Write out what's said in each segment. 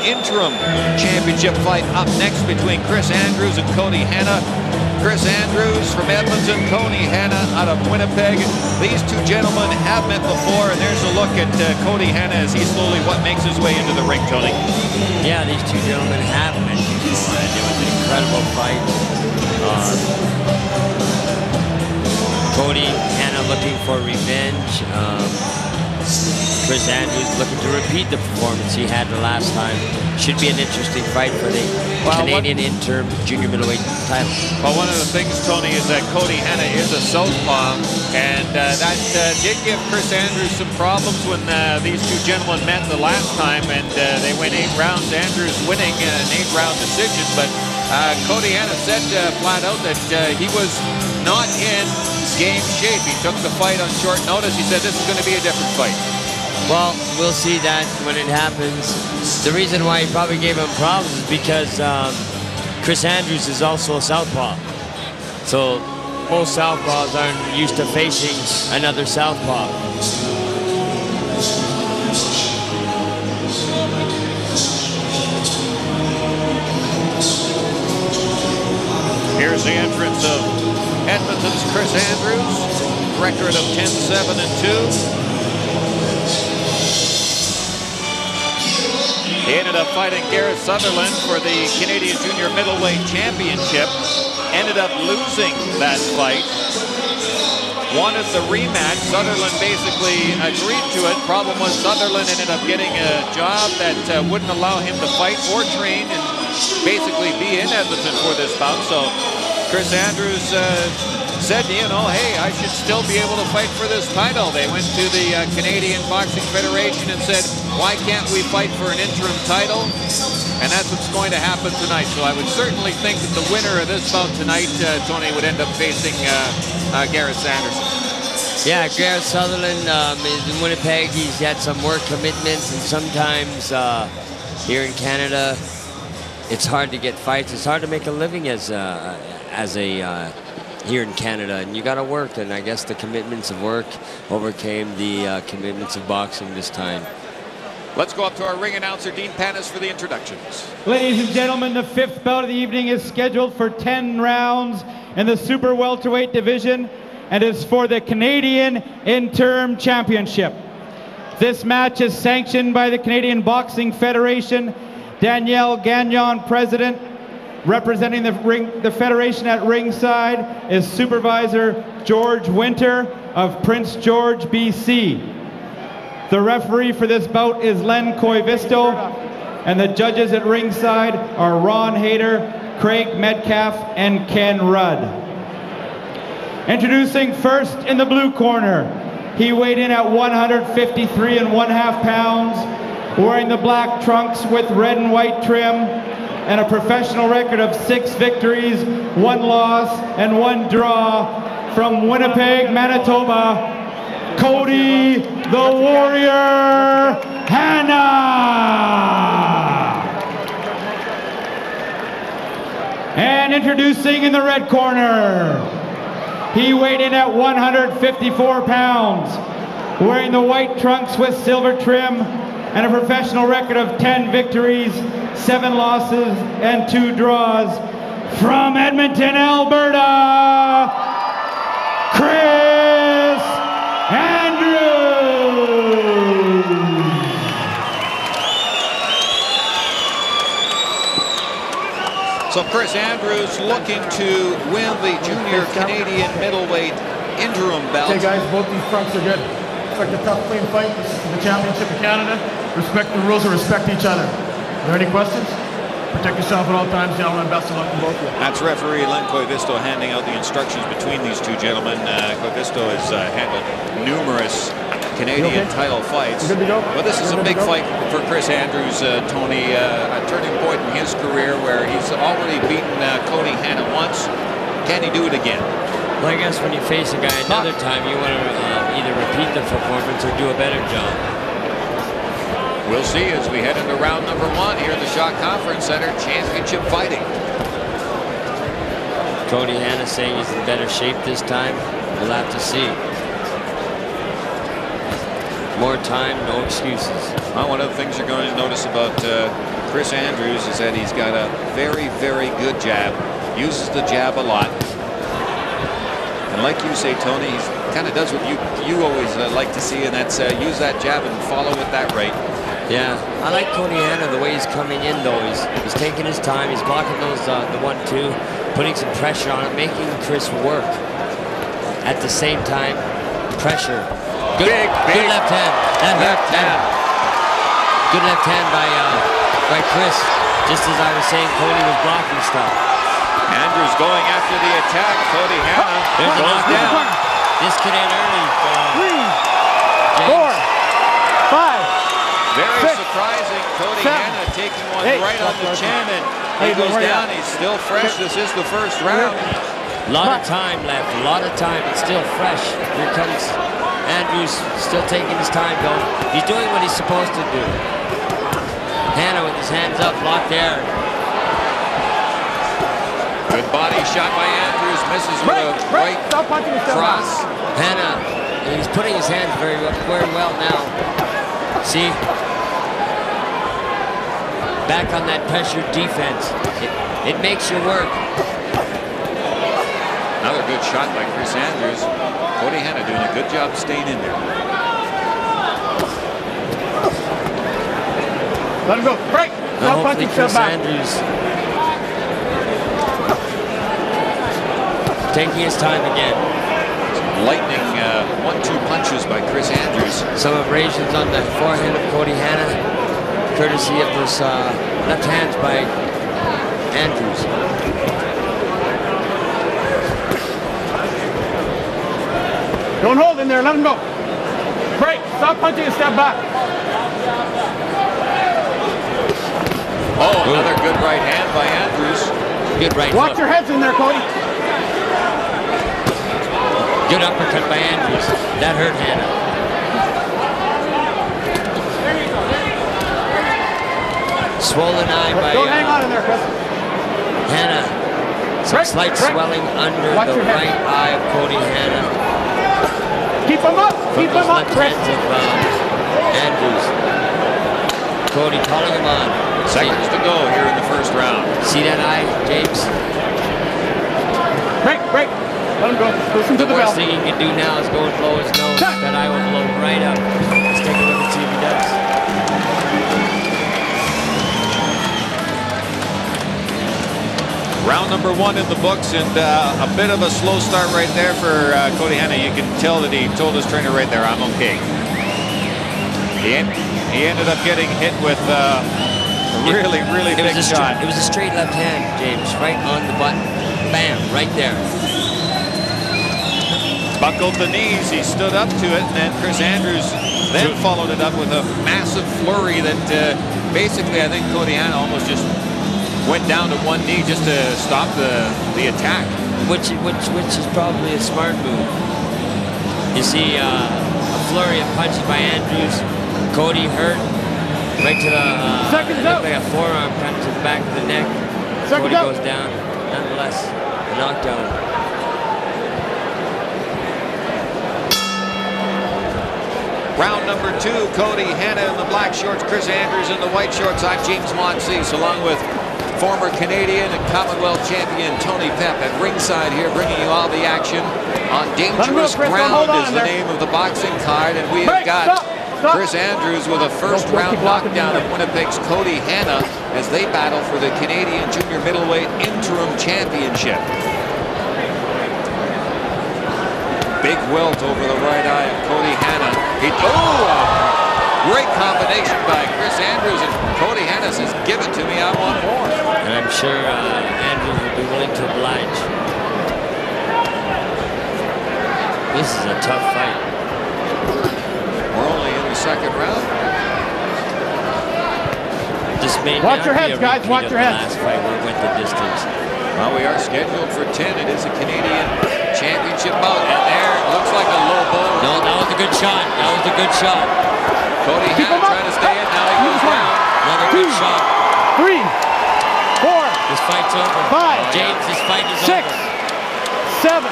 interim championship fight up next between Kris Andrews and Codey Hanna. Kris Andrews from Edmonton, Codey Hanna out of Winnipeg. These two gentlemen have met before, and there's a look at Codey Hanna as he slowly makes his way into the ring, Tony. Yeah, these two gentlemen have met before, and it was an incredible fight. Codey Hanna looking for revenge. Kris Andrews looking to repeat the performance he had the last time. Should be an interesting fight for the Canadian interim junior middleweight title. Well, one of the things, Tony, is that Codey Hanna is a southpaw, and that did give Kris Andrews some problems when these two gentlemen met the last time, and they went 8 rounds. Andrews winning an 8-round decision, but Codey Hanna said flat out that he was not in game shape. He took the fight on short notice. He said this is going to be a different fight. Well, we'll see that when it happens. The reason why he probably gave him problems is because Kris Andrews is also a southpaw. So most southpaws aren't used to facing another southpaw. Here's the entrance of Edmonton's Kris Andrews, record of 10-7-2. He ended up fighting Garrett Sutherland for the Canadian Junior Middleweight Championship. Ended up losing that fight. Wanted the rematch. Sutherland basically agreed to it. Problem was Sutherland ended up getting a job that wouldn't allow him to fight or train and basically be in Edmonton for this bout. So Kris Andrews said, you know, hey, I should still be able to fight for this title. They went to the Canadian Boxing Federation and said, why can't we fight for an interim title? And that's what's going to happen tonight. So I would certainly think that the winner of this bout tonight, Tony, would end up facing Garrett Sanderson. Yeah, Garrett Sutherland is in Winnipeg. He's had some work commitments, and sometimes here in Canada, it's hard to get fights. It's hard to make a living as a here in Canada, and you got to work. And I guess the commitments of work overcame the commitments of boxing this time. Let's go up to our ring announcer, Dean Panis, for the introductions. Ladies and gentlemen, the 5th bout of the evening is scheduled for 10 rounds in the super welterweight division and is for the Canadian Interim Championship. This match is sanctioned by the Canadian Boxing Federation. Danielle Gagnon, president. Representing the federation at ringside is Supervisor George Winter of Prince George, BC. The referee for this bout is Len Koivisto, and the judges at ringside are Ron Hayter, Craig Metcalfe, and Ken Rudd. Introducing first in the blue corner, he weighed in at 153½ pounds, wearing the black trunks with red and white trim, and a professional record of 6 victories, 1 loss, and 1 draw from Winnipeg, Manitoba, Codey the Warrior Hanna. And introducing in the red corner, he weighed in at 154 pounds, wearing the white trunks with silver trim, and a professional record of 10 victories, 7 losses, and 2 draws. From Edmonton, Alberta, Kris Andrews. So Kris Andrews looking to win the Junior Canadian Middleweight interim belt. Okay guys, both these trunks are good. Expect a tough, clean fight. This is the championship of Canada. Respect the rules and respect each other. Are there any questions? Protect yourself at all times, gentlemen. Best of luck to both of you. That's referee Len Koivisto handing out the instructions between these two gentlemen. Koivisto has handled numerous Canadian title fights. Good to go? But this is a big fight for Kris Andrews, Tony. A turning point in his career where he's already beaten Codey Hanna once. Can he do it again? Well, I guess when you face a guy another time, you want to either repeat the performance or do a better job. We'll see as we head into round number 1 here at the Shaw Conference Center, championship fighting. Codey Hanna saying he's in better shape this time. We'll have to see. More time, no excuses. Well, one of the things you're going to notice about Kris Andrews is that he's got a very, very good jab. Uses the jab a lot. And like you say, Tony, he kind of does what you always like to see, and that's use that jab and follow with that right. Yeah, I like Cody Hanna the way he's coming in though. He's taking his time. He's blocking those the 1-2, putting some pressure on him, making Kris work. At the same time, pressure. Good left hand. That hurt. Good left hand by Kris. Just as I was saying, Cody was blocking stuff. Andrews going after the attack. Cody Hanna goes down. This could end early. 3, 4, 5. Very 6, surprising. Cody 7, Hanna taking one 8. right on the chin, and he goes down. He's still fresh. This is the first round. A lot of time left. A lot of time. It's still fresh. Here comes Andrews, still taking his time though. He's doing what he's supposed to do. Hanna with his hands up, blocked there. Good body shot by Andrews, misses with a right cross. Hanna, he's putting his hands very well now. See? Back on that pressure defense. It makes you work. Another good shot by Kris Andrews. Cody Hanna doing a good job staying in there. Let him go. Break. Now hopefully Kris Andrews taking his time again. Lightning 1-2 punches by Kris Andrews. Some abrasions on the forehand of Cody Hanna, courtesy of those left hands by Andrews. Don't hold in there. Let him go. Break. Stop punching and step back. Oh, another good right hand by Andrews. Good right Watch hook. your heads in there, Cody. Good uppercut by Andrews. That hurt Hanna. Swollen eye by Don't hang on in there, Kris. Hanna. Some slight swelling under the right eye of Cody Hanna. Keep him up. From Keep those him up, left Kris. hands of Andrews. Cody calling him on. Seconds to go here in the first round. See that eye, James? Break. Let him go. Listen to the bell. Worst thing he can do now is go and blow his nose. That eye will blow right up. Let's take a look and see if he does. Round number 1 in the books, and a bit of a slow start right there for Cody Hanna. You can tell that he told his trainer right there, I'm okay. He ended up getting hit with a really big shot. It was a straight left hand, James, right on the button. Bam, right there. Buckled the knees, he stood up to it, and then Kris Andrews then followed it up with a massive flurry that basically I think Cody Hanna almost just went down to one knee just to stop the attack. Which is probably a smart move. You see a flurry of punches by Andrews. Cody hurt right to the like a forearm cut to the back of the neck. Cody goes down, nonetheless, a knockdown. Round number 2, Cody Hanna in the black shorts, Kris Andrews in the white shorts. I'm James Monsees, along with former Canadian and Commonwealth champion Tony Pep at ringside here, bringing you all the action on Dangerous Ground is the name of the boxing card, and we have got Kris Andrews with a first-round knockdown of Winnipeg's Cody Hanna as they battle for the Canadian Junior Middleweight Interim Championship. Big welt over the right eye of Cody Hanna. Great combination by Kris Andrews, and Cody Hanna says, give it to me, I want more. And I'm sure Andrews will be willing to oblige. This is a tough fight. We're only in the second round. This may Watch your not heads, be a guys. repeat Watch of your the heads. last fight where it went the distance. Well, we are scheduled for 10. It is a Canadian championship bout, and there it looks like a low blow. No, that was a good shot. That was a good shot. Cody Hanna trying to stay in. Now he goes down. Another good shot. 3, 4, This fight's over. 5, James, this fight is 6, over. 7,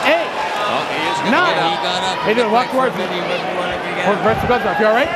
8. Oh, he is going to Nine. get He up. got up. Hey, dude, walk towards me. He wasn't wanting to get Hold up. the gloves off. You all right?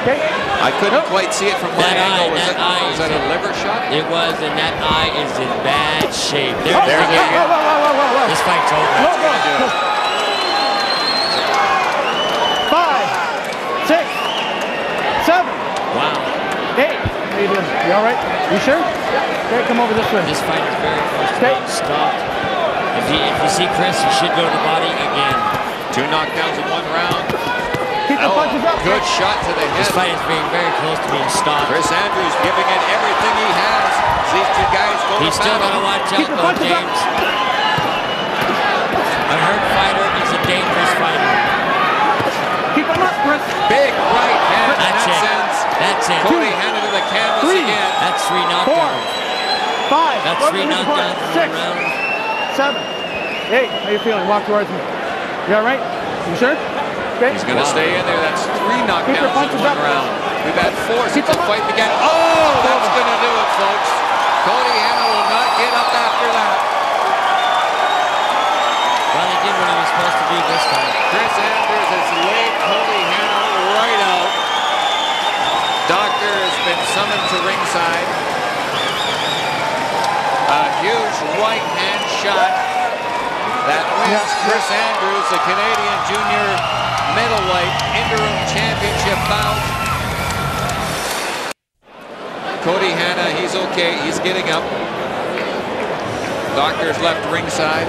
Okay. I couldn't quite see it from my angle. Was that a liver shot? It was, and that eye is in bad shape. There's it again. Whoa. This fight's over. That's going to do it. 5, 6, 7. Wow. 8. How you doing? You all right? You sure? Okay, come over this way. This fight is very close to being stopped. If you see Kris, you should go to the body again. 2 knockdowns in 1 round. Keep the punches up. Good shot to the head. This fight is being very close to being stopped. Kris Andrews giving it everything he has. These 2 guys go He's still got to watch out, though, James. A hurt fighter is a dangerous fighter. Keep him up, Kris. Big right hand. That's it. Codey Hanna to the canvas 3, again. That's 3 knockdowns. 4, 5. That's 3 knockdowns in 1 round. 7, 8. How you feeling? Walk towards me. You all right? You sure? Okay. He's going to stay in there. That's 3 knockdowns in 1 round. We've had 4 since the fight began. Oh, that's going to do it, folks. Codey Hanna will not get up after that. Well, he did what he was supposed to do this time. Kris Andrews has laid Codey Hanna right out. Doctor has been summoned to ringside. A huge right hand shot that wins Kris Andrews the Canadian Junior Middleweight Interim Championship bout. Codey Hanna, he's okay. He's getting up. Doctor's left ringside.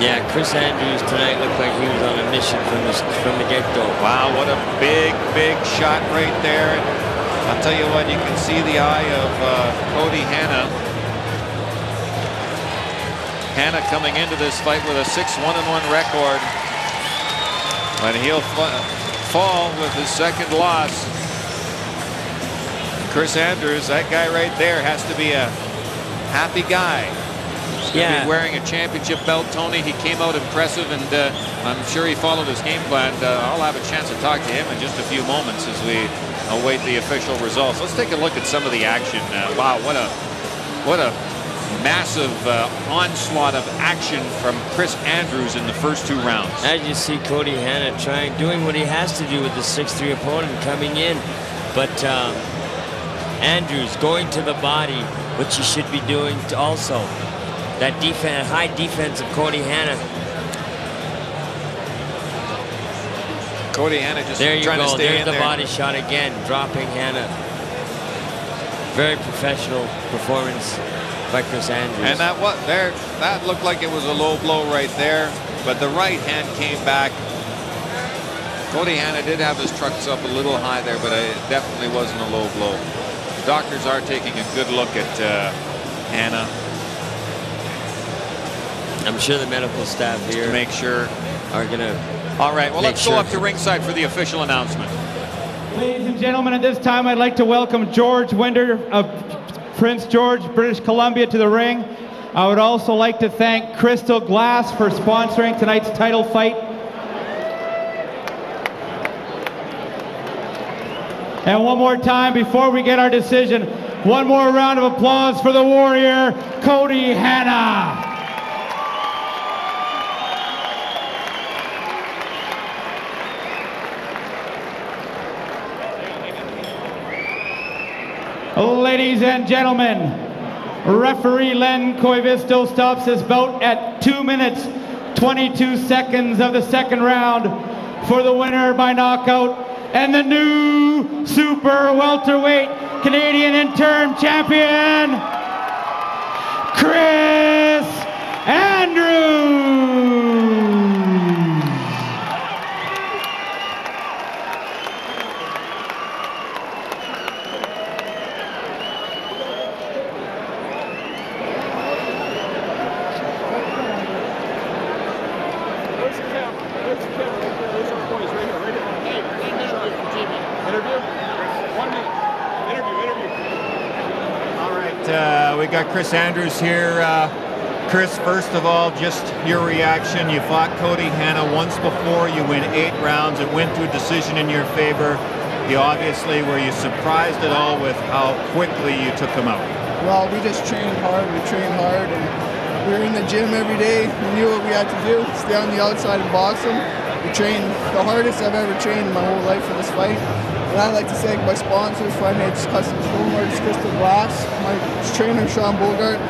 Yeah, Kris Andrews tonight looked like he was on a mission from the get-go. Wow, what a big, big shot right there. I'll tell you what, you can see the eye of Codey Hanna. Hanna coming into this fight with a 6-1-1 record. But he'll fall with his 2nd loss. Kris Andrews, that guy right there, has to be a happy guy. Yeah. Be wearing a championship belt, Tony. He came out impressive, and I'm sure he followed his game plan. I'll have a chance to talk to him in just a few moments as we await the official results. Let's take a look at some of the action. Wow, what a massive onslaught of action from Kris Andrews in the first 2 rounds. As you see Codey Hanna doing what he has to do with the 6'3" opponent coming in, but Andrews going to the body, which he should be doing also. That defense, high defense of Codey Hanna. Codey Hanna just there you trying go. to stay There's in the there. Body shot again, dropping Hanna. Very professional performance by Kris Andrews. And that looked like it was a low blow right there, but the right hand came back. Codey Hanna did have his trucks up a little high there, but it definitely wasn't a low blow. The doctors are taking a good look at Hanna. I'm sure the medical staff here to make sure are going to. All right, well, let's go up to ringside for the official announcement. Ladies and gentlemen, at this time, I'd like to welcome George Winder of Prince George, British Columbia, to the ring. I would also like to thank Crystal Glass for sponsoring tonight's title fight. And one more time before we get our decision, one more round of applause for the warrior, Codey Hanna. Ladies and gentlemen, referee Len Koivisto stops his bout at 2 minutes, 22 seconds of the 2nd round for the winner by knockout and the new super welterweight Canadian interim champion, Kris Andrews. We got Kris Andrews here. Kris, first of all, just your reaction. You fought Codey Hanna once before. You win 8 rounds. It went to a decision in your favor. You obviously, were you surprised at all with how quickly you took him out? Well, we just trained hard. We trained hard, and we were in the gym every day. We knew what we had to do, stay on the outside and box him. We trained the hardest I've ever trained in my whole life for this fight. And I'd like to thank my sponsors, Finance Custom Stone Artist Crystal Glass, my trainer Sean Bogart,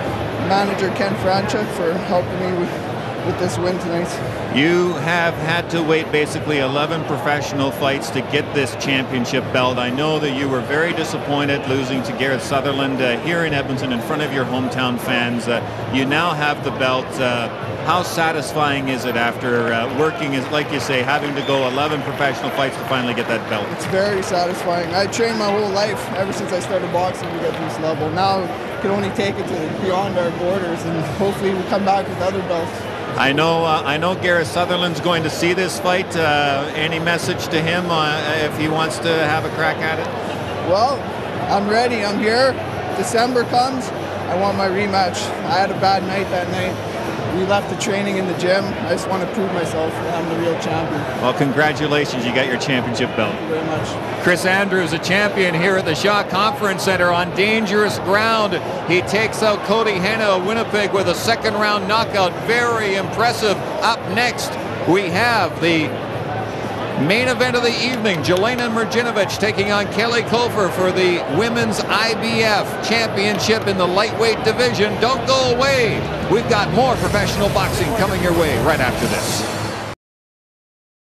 manager Ken Franchuk for helping me with this win tonight. You have had to wait basically 11 professional fights to get this championship belt. I know that you were very disappointed losing to Garrett Sutherland here in Edmonton in front of your hometown fans. You now have the belt. How satisfying is it after working, like you say, having to go 11 professional fights to finally get that belt? It's very satisfying. I trained my whole life, ever since I started boxing, to get to this level. Now I can only take it to beyond our borders, and hopefully we come back with other belts. I know Garrett Sutherland's going to see this fight. Any message to him if he wants to have a crack at it? Well, I'm ready. I'm here. December comes. I want my rematch. I had a bad night that night. We left the training in the gym. I just want to prove myself that I'm the real champion. Well, congratulations. You got your championship belt. Thank you very much. Kris Andrews, a champion here at the Shaw Conference Center on dangerous ground. He takes out Codey Hanna of Winnipeg with a second-round knockout. Very impressive. Up next, we have the main event of the evening. Jelena Mrjinovic taking on Kelly Kofer for the Women's IBF Championship in the lightweight division. Don't go away. We've got more professional boxing coming your way right after this.